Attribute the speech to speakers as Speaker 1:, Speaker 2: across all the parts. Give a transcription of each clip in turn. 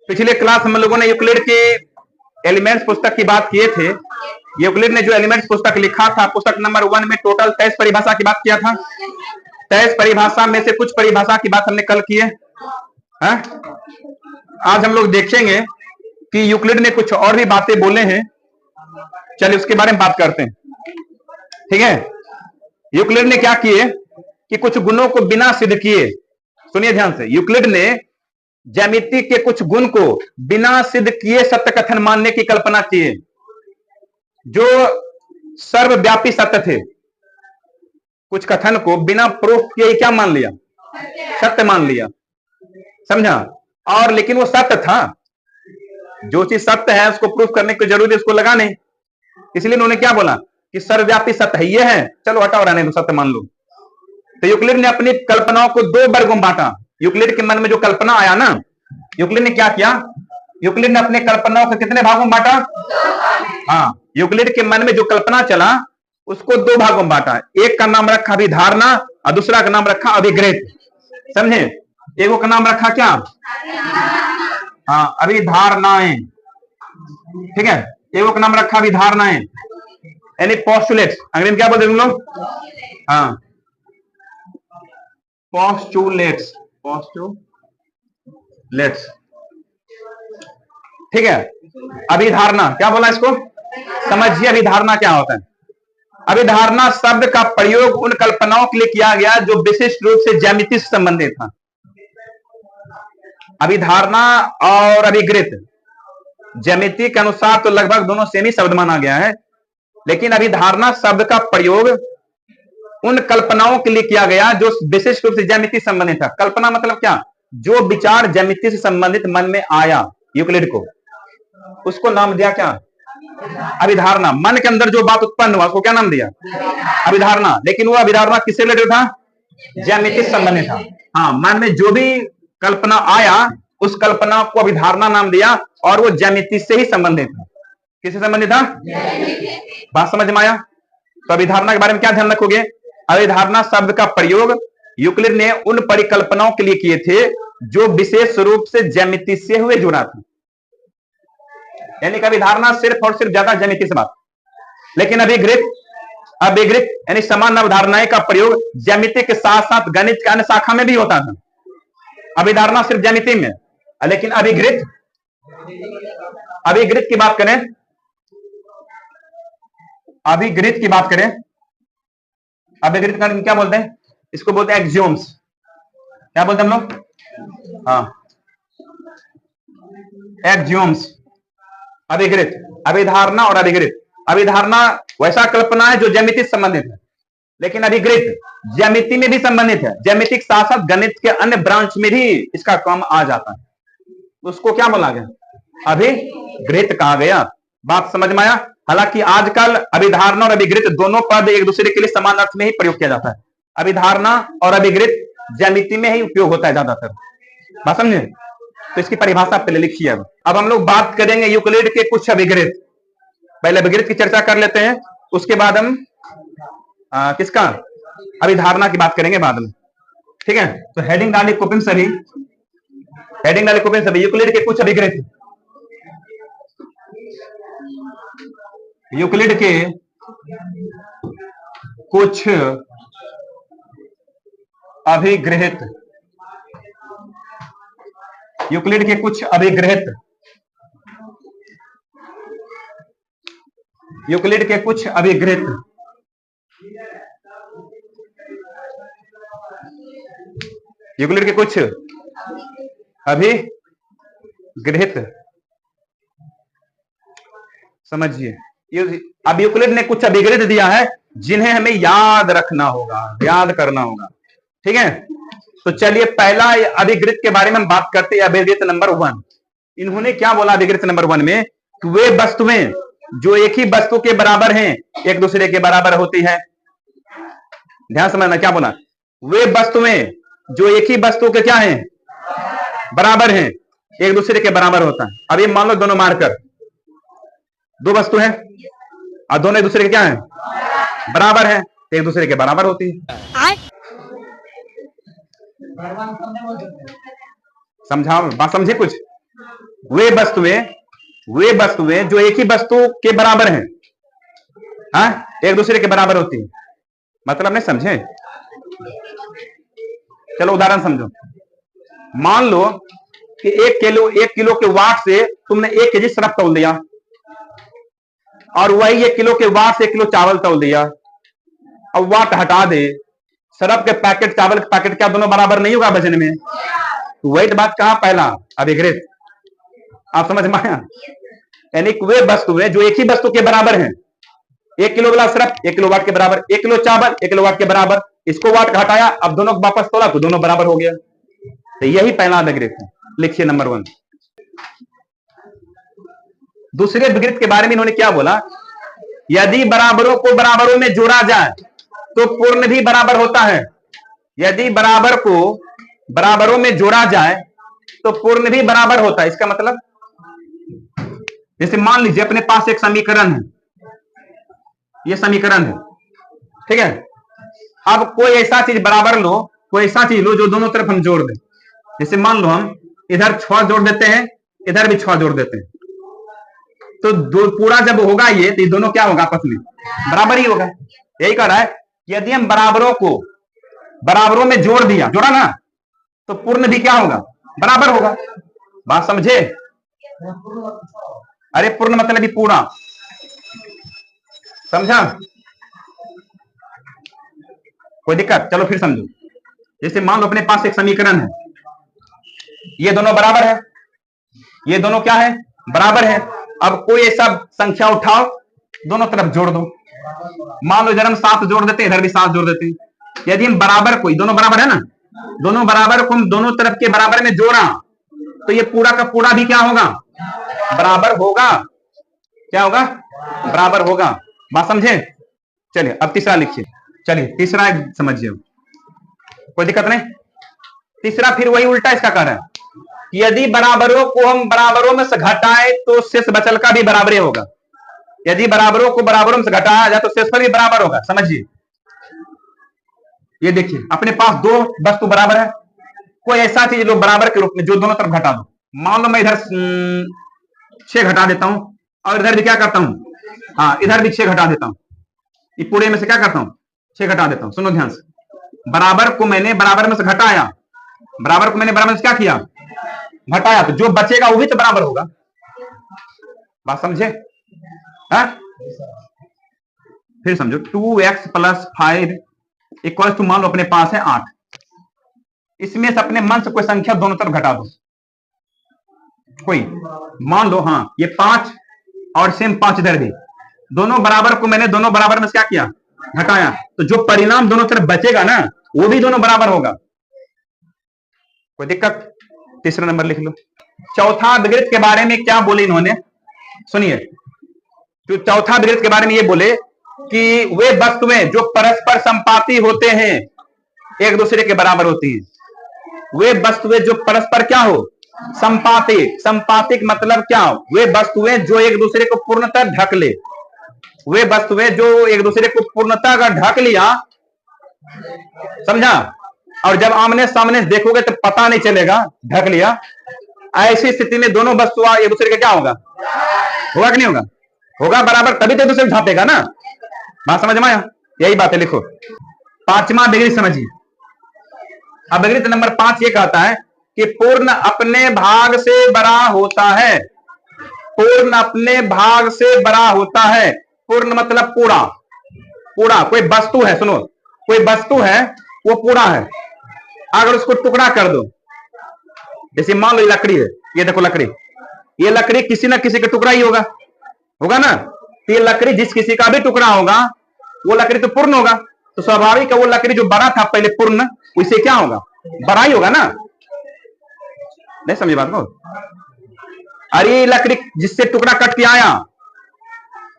Speaker 1: पिछले क्लास में लोगों ने यूक्लिड के एलिमेंट्स पुस्तक की बात किए थे। यूक्लिड ने जो एलिमेंट्स पुस्तक लिखा था, पुस्तक नंबर 1 में टोटल 23 परिभाषा की बात किया था। 23 परिभाषा में से कुछ परिभाषा की बात हमने कल की है। आज हम लोग देखेंगे कि यूक्लिड ने कुछ और भी बातें बोले हैं। चलिए उसके बारे में बात करते हैं, ठीक है। यूक्लिड ने क्या किए कि कुछ गुणों को बिना सिद्ध किए, सुनिए ध्यान से, यूक्लिड ने ज्यामिति के कुछ गुण को बिना सिद्ध किए सत्य कथन मानने की कल्पना किए, जो सर्वव्यापी सत्य थे। कुछ कथन को बिना प्रूफ किए क्या मान लिया? सत्य मान लिया, समझा। और लेकिन वो सत्य था। जो चीज सत्य है उसको प्रूफ करने की जरूरत उसको लगा नहीं, इसलिए उन्होंने क्या बोला कि सर्वव्यापी सत्य है, ये है, चलो हटाओ रहने दो, सत्य मान लो। तो यूक्लिड ने अपनी कल्पनाओं को दो वर्गों में बांटा। यूक्लिड के मन में जो कल्पना आया ना, यूक्लिड ने क्या किया? यूक्लिड ने अपने कल्पनाओं को कितने भागों में बांटा? हाँ, यूक्लिड के मन में जो कल्पना चला उसको दो भागों में बांटा। एक का नाम रखा अभिधारणा और दूसरा का नाम रखा अभिग्रहित, समझे। एक का नाम रखा क्या? हाँ, अभिधारणाएं, ठीक है। एक का नाम रखा अभिधारणाएं यानी पोस्टुलेट्स। अंग्रेजी में क्या बोलते हैं तुम लोग? हाँ, पोस्टुलेट्स, पोस्टुलेट्स, ठीक है। अभिधारणा क्या बोला इसको? समझिए अभिधारणा क्या होता है। अभिधारणा शब्द का प्रयोग उन कल्पनाओं के लिए किया गया जो विशिष्ट रूप से ज्यामिति से संबंधित था। अभिधारणा और अभिग्रहित ज्यामिति के अनुसार तो लगभग दोनों सेम ही शब्द माना गया है, लेकिन अभिधारणा शब्द का प्रयोग उन कल्पनाओं के लिए किया गया जो विशिष्ट रूप से ज्यामिति से संबंधित था। कल्पना मतलब क्या? जो विचार ज्यामिति से संबंधित मन में आया यूक्लिड को, उसको नाम दिया क्या? अभिधारणा। मन के अंदर जो बात उत्पन्न हुआ उसको क्या नाम दिया? अभिधारणा। लेकिन वो अभिधारणा किससे रिलेटेड था? ज्यामिति से संबंधित था। हाँ, मन में जो भी कल्पना आया उस कल्पना को अभिधारणा नाम दिया और वो ज्यामिति से ही संबंधित था। किससे संबंधित था? बात समझ में आया? तो अभिधारणा के बारे में क्या ध्यान रखोगे? अभिधारणा शब्द का प्रयोग यूक्लिड ने उन परिकल्पनाओं के लिए किए थे जो विशेष रूप से ज्यामिति से हुए जुड़ा था। यानी कि अभिधारणा सिर्फ और सिर्फ ज्यादा ज्यामिति से बात, लेकिन अभिग्रहित यानी समान अवधारणाएं का प्रयोग ज्यामिति के साथ साथ गणित के अन्य शाखा में भी होता था। अभिधारणा सिर्फ ज्यामिति में, लेकिन अभिग्रहित की बात करें, अभिग्रहित की बात करें, अभिग्रहित का क्या बोलते हैं? इसको बोलते हैं एक्सियोम्स। क्या बोलते हैं हम लोग? हाँ, एक्सियोम्स। अभिग्रहित, अभिधारणा और अभिग्रहित। अभिधारणा वैसा कल्पना है जो ज्यामिति से संबंधित है, लेकिन अभिग्रहित ज्यामिति में भी संबंधित है। ज्यामिति के साथ साथ गणित के अन्य ब्रांच में भी इसका काम आ जाता है। उसको क्या बोला गया? अभिग्रहित कहा गया। बात समझ में आया? हालांकि आजकल अभिधारणा और अभिग्रहित दोनों पद एक दूसरे के लिए समान अर्थ में ही प्रयोग किया जाता है। अभिधारणा और अभिग्रहित ज्यामिति में ही उपयोग होता है ज्यादातर। बात समझे? तो इसकी परिभाषा पहले लिखिए। अब हम लोग बात करेंगे यूक्लिड के कुछ अभिग्रहित। पहले अभिग्रहित की चर्चा कर लेते हैं, उसके बाद हम किसका? अभिधारणा की बात करेंगे बाद में, ठीक है। तो हेडिंग डाली कॉपी में सभी, हेडिंग डाली कॉपी में सभी, यूक्लिड के कुछ अभिग्रहित। यूक्लिड के कुछ अभिग्रहित, यूक्लिड के कुछ अभिग्रहित, यूक्लिड के कुछ अभिग्रहित, यूक्लिड के कुछ अभिग्रहित, समझिए। अब यूक्लिड ने कुछ अभिग्रहित दिया है जिन्हें हमें याद रखना होगा, याद करना होगा, ठीक है। तो चलिए पहला अभिग्रहित के बारे में हम बात करते हैं। अभिग्रहित नंबर 1, इन्होंने क्या बोला अभिग्रहित नंबर 1 में? कि वे वस्तुएं जो एक ही वस्तु के बराबर हैं एक दूसरे के बराबर होती है। ध्यान समझना, क्या बोला? वे वस्तुएं जो एक ही वस्तु के क्या हैं? बराबर हैं, एक दूसरे के बराबर होता है। अब ये मान लो दोनों मार्कर, दो वस्तु हैं और दोनों एक दूसरे के क्या हैं? बराबर हैं, एक दूसरे के बराबर होती है। समझाओ, बात समझे कुछ? वे वस्तुएं जो एक ही वस्तु के बराबर हैं, हाँ, एक दूसरे के बराबर होती है। मतलब नहीं समझे? चलो उदाहरण समझो। मान लो कि 1 किलो के वाट से तुमने 1 केजी सरफ तौल दिया, और वही 1 किलो के वाट से 1 किलो चावल तौल दिया। अब वाट हटा दे, सरफ के पैकेट, चावल के पैकेट, क्या दोनों बराबर नहीं होगा वजन में? तो वही तो बात कहा पहला अभिग्रहित, आप समझ में आया? यानी वे वस्तुएं जो एक ही वस्तु के बराबर हैं, 1 किलो वाला सिर्फ 1 किलो वाट के बराबर, 1 किलो चावल 1 किलो वाट के बराबर, इसको वाट का हटाया, अब दोनों को वापस तोला तो दोनों बराबर हो गया। तो यही पहला विग्रह है। लिखिए नंबर 1। दूसरे विग्रह के बारे में इन्होंने क्या बोला? यदि बराबरों को बराबरों में जोड़ा जाए तो पूर्ण भी बराबर होता है। यदि बराबर को बराबरों में जोड़ा जाए तो पूर्ण भी बराबर होता है। इसका मतलब जैसे मान लीजिए अपने पास एक समीकरण है, ये समीकरण है, ठीक है। अब कोई ऐसा चीज बराबर लो, कोई ऐसा चीज लो जो दोनों तरफ हम जोड़ दें। जैसे मान लो हम इधर 6 जोड़ देते हैं, इधर भी 6 जोड़ देते हैं, तो पूरा जब होगा ये, तो ये दोनों क्या होगा? आपस में बराबर ही होगा। यही कह रहा है, यदि हम बराबरों को बराबरों में जोड़ दिया, जोड़ा ना, तो पूर्ण भी क्या होगा? बराबर होगा। बात समझे? अरे पूर्ण मतलब भी पूरा, समझा? कोई दिक्कत? चलो फिर समझो। जैसे मान लो अपने पास एक समीकरण है, ये दोनों बराबर है, ये दोनों क्या है? बराबर है। अब कोई ऐसा संख्या उठाओ, दोनों तरफ जोड़ दो। मान लो इधर हम 7 जोड़ देते हैं, इधर भी 7 जोड़ देते हैं। यदि हम बराबर को, दोनों बराबर है ना, दोनों बराबर को हम दोनों तरफ के बराबर में जोड़ा, तो ये पूरा का पूरा भी क्या होगा? बराबर होगा। क्या होगा? बराबर होगा। बात समझे? चलिए अब तीसरा लिखिए। चलिए तीसरा समझिए, कोई दिक्कत नहीं। तीसरा फिर वही उल्टा इसका कारण है, यदि बराबरों को हम बराबरों में से घटाएं तो शेष बचल का भी बराबर होगा। यदि बराबरों को बराबरों में से घटाया जाए तो शेष पर भी बराबर होगा। समझिए, ये देखिए अपने पास 2 वस्तु बराबर है, कोई ऐसा चीज लो बराबर के रूप में जो दोनों तरफ घटा दो। मान लो मैं इधर 6 घटा देता हूं, और इधर भी क्या करता हूं? हाँ, इधर भी 6 घटा देता हूं। ये पूरे में से क्या करता हूं? 6 घटा देता हूं। सुनो ध्यान से, बराबर को मैंने बराबर में से घटाया, बराबर को मैंने बराबर में से क्या किया? घटाया, तो जो बचेगा वो भी तो बराबर होगा। बात समझे? हाँ? फिर समझो, 2x + 5 इक्वल टू, मान लो अपने पास है 8। इसमें से अपने मन से कोई संख्या दोनों तरफ घटा दो। कोई मान लो, हाँ ये 5 और सेम 5 इधर भी, दोनों बराबर को मैंने दोनों बराबर में क्या किया? घटाया, तो जो परिणाम दोनों तरफ बचेगा ना, वो भी दोनों बराबर होगा। कोई दिक्कत? तीसरा नंबर लिख लो। चौथा विग्रह के बारे में क्या बोले इन्होंने? सुनिए, जो चौथा विग्रह के बारे में ये बोले कि वे वस्तुएं जो परस्पर संपाती होते हैं एक दूसरे के बराबर होती हैं। वे वस्तुएं जो परस्पर क्या हो? संपातिक। संपातिक मतलब क्या? वे वस्तुएं जो एक दूसरे को पूर्णतः ढक ले। वे वस्तुएं जो एक दूसरे को पूर्णतः अगर ढक लिया, समझा, और जब आमने सामने देखोगे तो पता नहीं चलेगा ढक लिया, ऐसी स्थिति में दोनों वस्तु एक दूसरे का क्या होगा? होगा कि नहीं होगा? होगा बराबर, तभी तो एक दूसरे को ढांपेगा ना। बात समझ में आया? यही बात है। लिखो 5वां विग्रह समझिए। अब विग्रह नंबर 5 ये कहता है कि पूर्ण अपने भाग से बड़ा होता है। पूर्ण अपने भाग से बड़ा होता है। पूर्ण मतलब पूरा। पूरा कोई वस्तु है, सुनो, कोई वस्तु है वो पूरा है, अगर उसको टुकड़ा कर दो, जैसे मान लो लकड़ी है, ये देखो लकड़ी, ये लकड़ी किसी ना किसी का टुकड़ा ही होगा, होगा ना। तो ये लकड़ी जिस किसी का भी टुकड़ा होगा वो लकड़ी तो पूर्ण होगा। तो स्वाभाविक है वो लकड़ी जो बड़ा था पहले पूर्ण, उससे क्या होगा? बड़ा ही होगा ना। नहीं समझे बात को? अरे ये लकड़ी जिससे टुकड़ा कट के आया,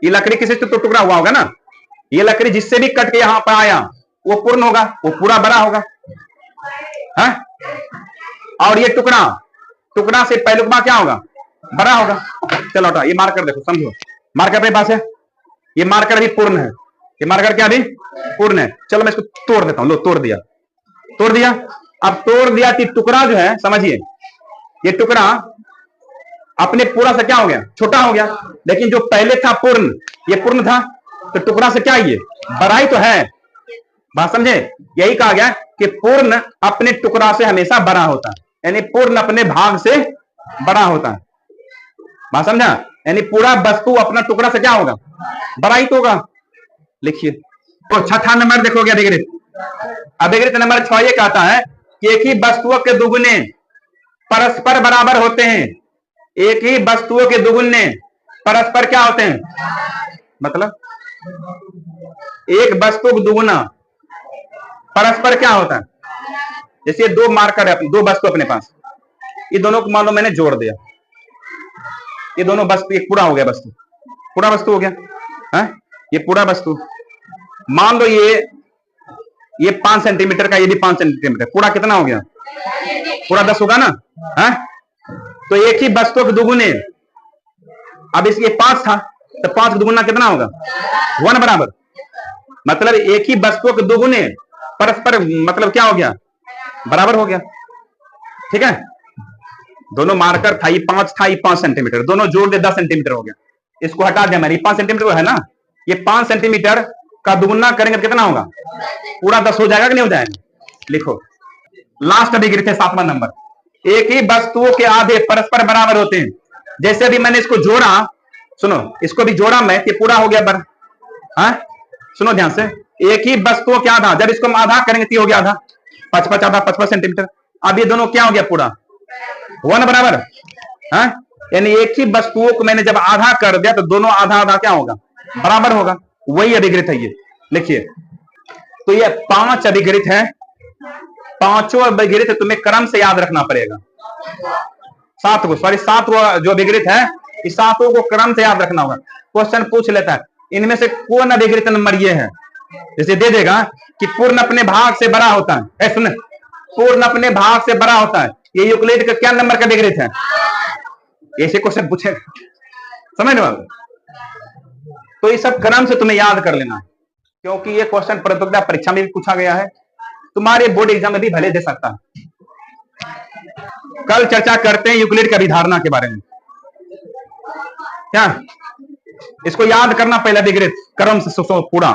Speaker 1: ये लकड़ी किसी से तो टुकड़ा हुआ होगा ना। ये लकड़ी जिससे भी कट के यहां पर आया वो पूर्ण होगा, वो पूरा बड़ा होगा, है? और ये टुकड़ा, टुकड़ा से पहले क्या होगा? बड़ा होगा। चलो ये मार्कर देखो, समझो, मार्कर मेरे पास है, ये मार्कर भी पूर्ण है, ये मार्कर क्या भी पूर्ण है। चलो मैं इसको तोड़ देता हूं। लो तोड़ दिया, तोड़ दिया। अब तोड़ दिया कि टुकड़ा जो है, समझिए, ये टुकड़ा अपने पूरा से क्या हो गया, छोटा हो गया। लेकिन जो पहले था पूर्ण, ये पूर्ण था, तो टुकड़ा से क्या ये बड़ा ही तो है। बात समझे? यही कहा गया कि पूर्ण अपने टुकड़ा से हमेशा बड़ा होता है, यानी पूर्ण अपने भाग से बड़ा होता है। बात समझा? यानी पूरा वस्तु अपना टुकड़ा से क्या होगा, बड़ा ही तो होगा। लिखिए तो छठा नंबर देखोगे अभिगृत। अभिगृत नंबर 6 ये कहता है कि एक ही वस्तुओं के दुगुने परस्पर बराबर होते हैं। एक ही वस्तुओं के दुगुने परस्पर क्या होते हैं, मतलब एक वस्तु का दुगुना परस्पर क्या होता है। जैसे दो मार्कर है, दो वस्तु अपने पास, ये दोनों को मान लो मैंने जोड़ दिया, ये दोनों वस्तु एक पूरा हो गया, वस्तु पूरा वस्तु हो गया है। ये पूरा वस्तु मान लो ये 5 सेंटीमीटर का, ये भी 5 सेंटीमीटर, पूरा कितना हो गया, पूरा 10 होगा ना है। तो एक ही वस्तु के दुगुने, अब इसके 5 था तो 5 का दुगुना कितना होगा, 1 बराबर। मतलब एक ही वस्तु के दुगुने परस्पर मतलब क्या हो गया, बराबर हो गया। ठीक है, दोनों मार्कर था, ये 5 था, ये 5 सेंटीमीटर, दोनों जोड़ दे 10 सेंटीमीटर हो गया। इसको हटा दिया मैंने, 5 सेंटीमीटर है ना, ये 5 सेंटीमीटर का दुगुना करेंगे तो कितना होगा, पूरा 10 हो जाएगा कि नहीं हो जाएगा। लिखो लास्ट अभिगृत है 7वां नंबर। एक ही वस्तुओं के आधे परस्पर बराबर होते हैं। जैसे अभी मैंने इसको जोड़ा, सुनो इसको भी जोड़ा मैं, ये पूरा हो गया बर, हाँ सुनो ध्यान से, एक ही वस्तुओं के आधा, जब इसको हम आधा करेंगे तो हो गया आधा, 5 आधा 5 सेंटीमीटर। अब ये दोनों क्या हो गया, पूरा 1 बराबर, हाँ यानी एक ही वस्तुओं को मैंने जब आधा कर दिया तो दोनों आधा आधा क्या होगा, बराबर होगा। वही अभिगृत है ये। लिखिए तो ये 5 अभिगृत है, पांचों अभिगृत तुम्हें क्रम से याद रखना पड़ेगा। 7 जो अभिगृत है, इस 7 को क्रम से याद रखना होगा। क्वेश्चन पूछ लेता है इनमें से कौन अभिगृत नंबर ये है, जैसे दे देगा कि पूर्ण अपने भाग से बड़ा होता है, सुन पूर्ण अपने भाग से बड़ा होता है, ये यूक्लिड का क्या नंबर का अभिगृत है, ऐसे क्वेश्चन पूछेगा, समझ लो। तो ये सब क्रम से तुम्हें याद कर लेना, क्योंकि ये क्वेश्चन प्रतियोगिता परीक्षा में भी पूछा गया है, तुम्हारे बोर्ड एग्जाम में भी भले दे सकता है। कल चर्चा करते हैं यूक्लिड की अभिधारणा के बारे में। क्या इसको याद करना पहले अभिगृत क्रम से पूरा।